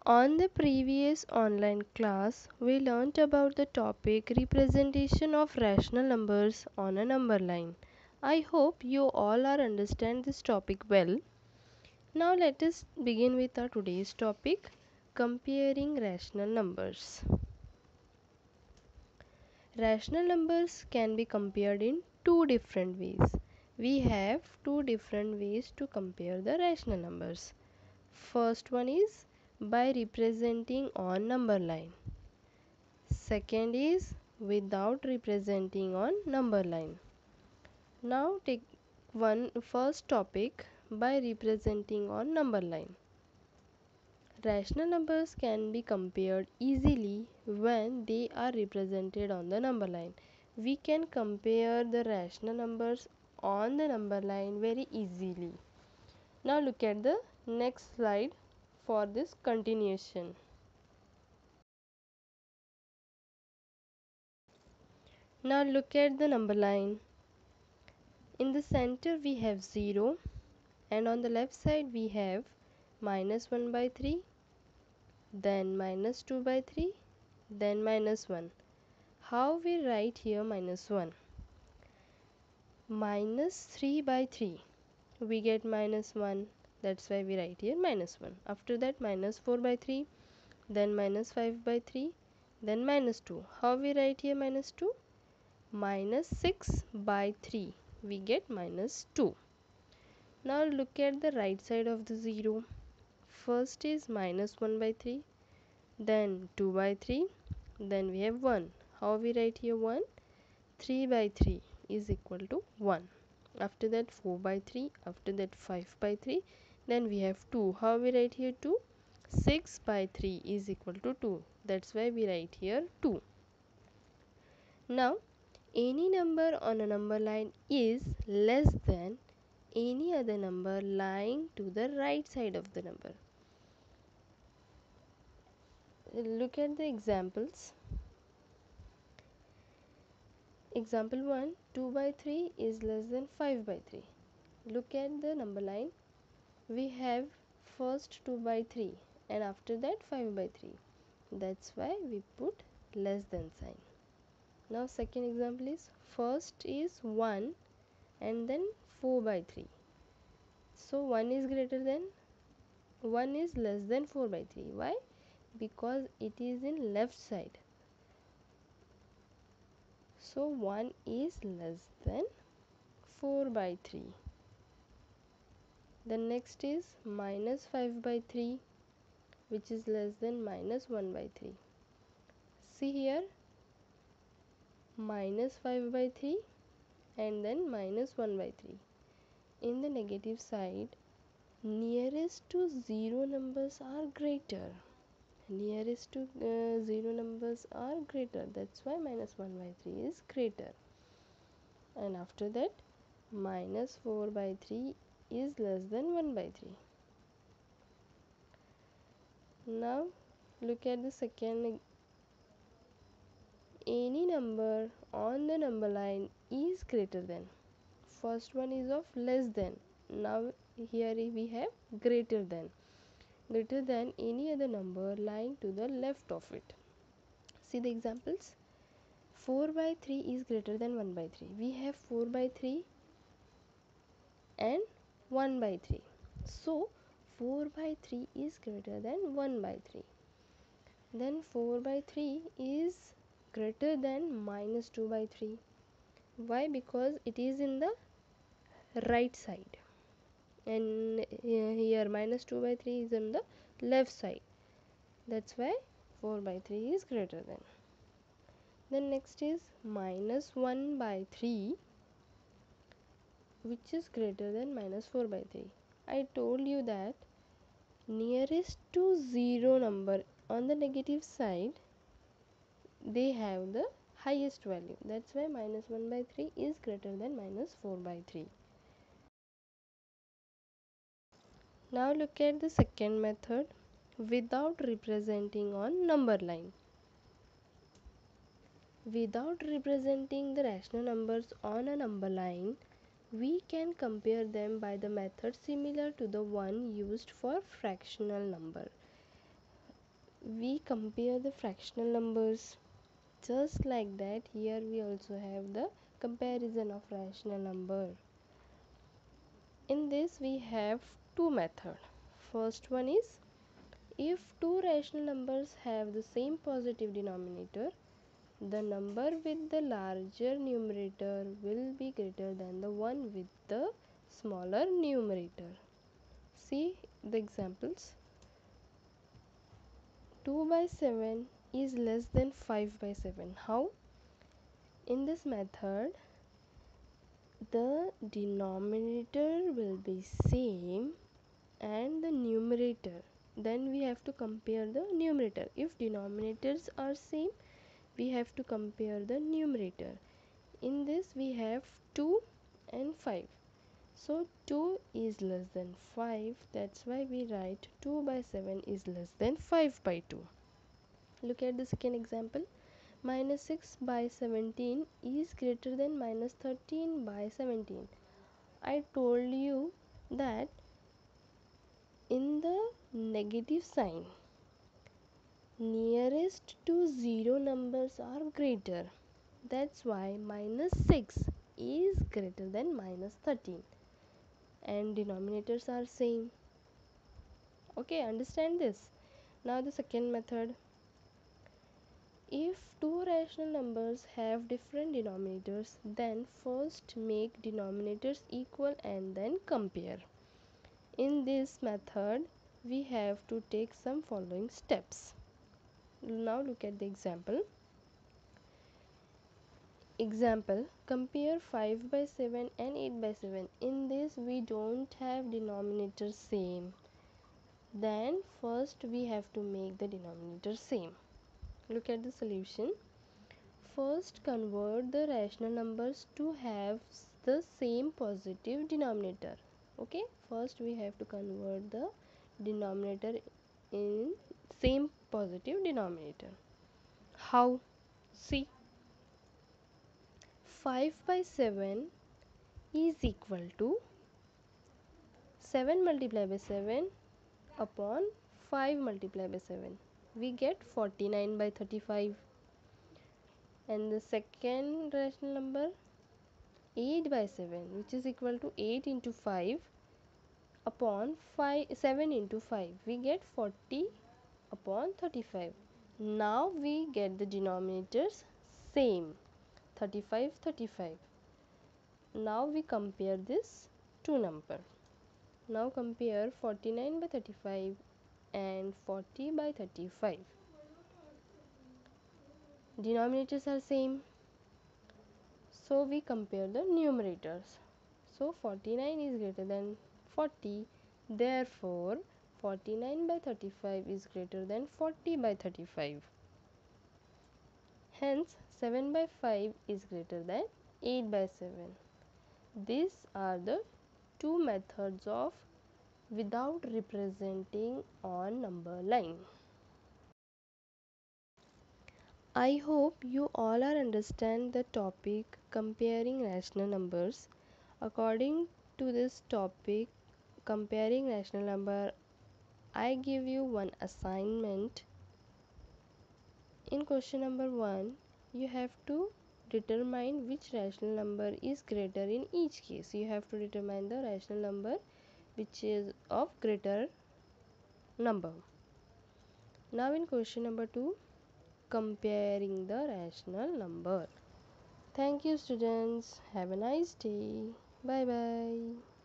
On the previous online class, we learnt about the topic representation of rational numbers on a number line. I hope you all are understand this topic well. Now let us begin with our today's topic, comparing rational numbers. Rational numbers can be compared in two different ways. We have two different ways to compare the rational numbers. First one is by representing on number line. Second is without representing on number line. Now take one first topic by representing on number line. Rational numbers can be compared easily when they are represented on the number line. We can compare the rational numbers on the number line very easily. Now look at the next slide for this continuation. Now look at the number line. In the center we have 0 and on the left side we have minus 1 by 3, then minus 2 by 3, then minus 1. How we write here minus 1? Minus 3 by 3, we get minus 1, that's why we write here minus 1. After that minus 4 by 3, then minus 5 by 3, then minus 2. How we write here minus 2? Minus 6 by 3, we get minus 2. Now look at the right side of the 0. First is minus 1 by 3, then 2 by 3, then we have 1. How we write here 1? 3 by 3 is equal to 1. After that 4 by 3, after that 5 by 3, then we have 2. How we write here 2? 6 by 3 is equal to 2. That's why we write here 2. Now any number on a number line is less than any other number lying to the right side of the number. Look at the examples. Example 1, 2 by 3 is less than 5 by 3. Look at the number line. We have first 2 by 3 and after that 5 by 3. That's why we put less than sign. Now second example is first is 1 and then 4 by 3. So 1 is greater than 1 is less than 4 by 3. Why? Because it is in left side. So 1 is less than 4 by 3. The next is minus 5 by 3, which is less than minus 1 by 3. See here, minus 5 by 3 and then minus 1 by 3. In the negative side, nearest to 0 numbers are greater. Nearest to 0 numbers are greater. That's why minus 1 by 3 is greater. And after that, minus 4 by 3 is less than 1 by 3. Now look at the second. Any number on the number line is greater than. First one is of less than. Now here we have greater than. Greater than any other number lying to the left of it. See the examples. 4 by 3 is greater than 1 by 3. We have 4 by 3 and 1 by 3. So 4 by 3 is greater than 1 by 3. Then 4 by 3 is greater than minus 2 by 3. Why? Because it is in the right side. And here minus 2 by 3 is on the left side. That's why 4 by 3 is greater than. Then next is minus 1 by 3, which is greater than minus 4 by 3. I told you that nearest to 0 number on the negative side, they have the highest value. That's why minus 1 by 3 is greater than minus 4 by 3. Now look at the second method, without representing on number line. Without representing the rational numbers on a number line, we can compare them by the method similar to the one used for fractional number. we compare the fractional numbers. Just like that, here we also have the comparison of rational number. In this we have two methods. First one is, if two rational numbers have the same positive denominator, the number with the larger numerator will be greater than the one with the smaller numerator. See the examples. 2 by 7 is less than 5 by 7. How? In this method, the denominator will be same and the numerator. Then we have to compare the numerator. If denominators are same, we have to compare the numerator. In this we have 2 and 5. So 2 is less than 5. That's why we write 2 by 7 is less than 5 by 2. Look at the second example. Minus 6 by 17 is greater than minus 13 by 17. I told you that in the negative sign, nearest to 0 numbers are greater. That's why minus 6 is greater than minus 13 and denominators are same. Okay, understand this. Now the second method. If two rational numbers have different denominators, then first make denominators equal and then compare. In this method, we have to take some following steps. Now look at the example. Example, compare 5 by 7 and 8 by 7. In this we don't have denominators same. Then first we have to make the denominator same. Look at the solution. First convert the rational numbers to have the same positive denominator. Okay, first we have to convert the denominator in same positive denominator. How? See, 5 by 7 is equal to 7 multiplied by 7 upon 5 multiplied by 7. We get 49 by 35. And the second rational number, 8 by 7, which is equal to 8 into 5 upon 7 into 5. We get 40 upon 35. Now we get the denominators same, 35 35. Now we compare this two number. Now compare 49 by 35 and 40 by 35. Denominators are same, so we compare the numerators. So 49 is greater than 40, therefore 49 by 35 is greater than 40 by 35. Hence 7 by 5 is greater than 8 by 7. These are the two methods of without representing on number line. I hope you all are understand the topic comparing rational numbers. According to this topic comparing rational number, I give you one assignment. In question number 1, you have to determine which rational number is greater in each case. You have to determine the rational number which is of greater number. Now in question number 2, comparing the rational number. Thank you students. Have a nice day. Bye bye.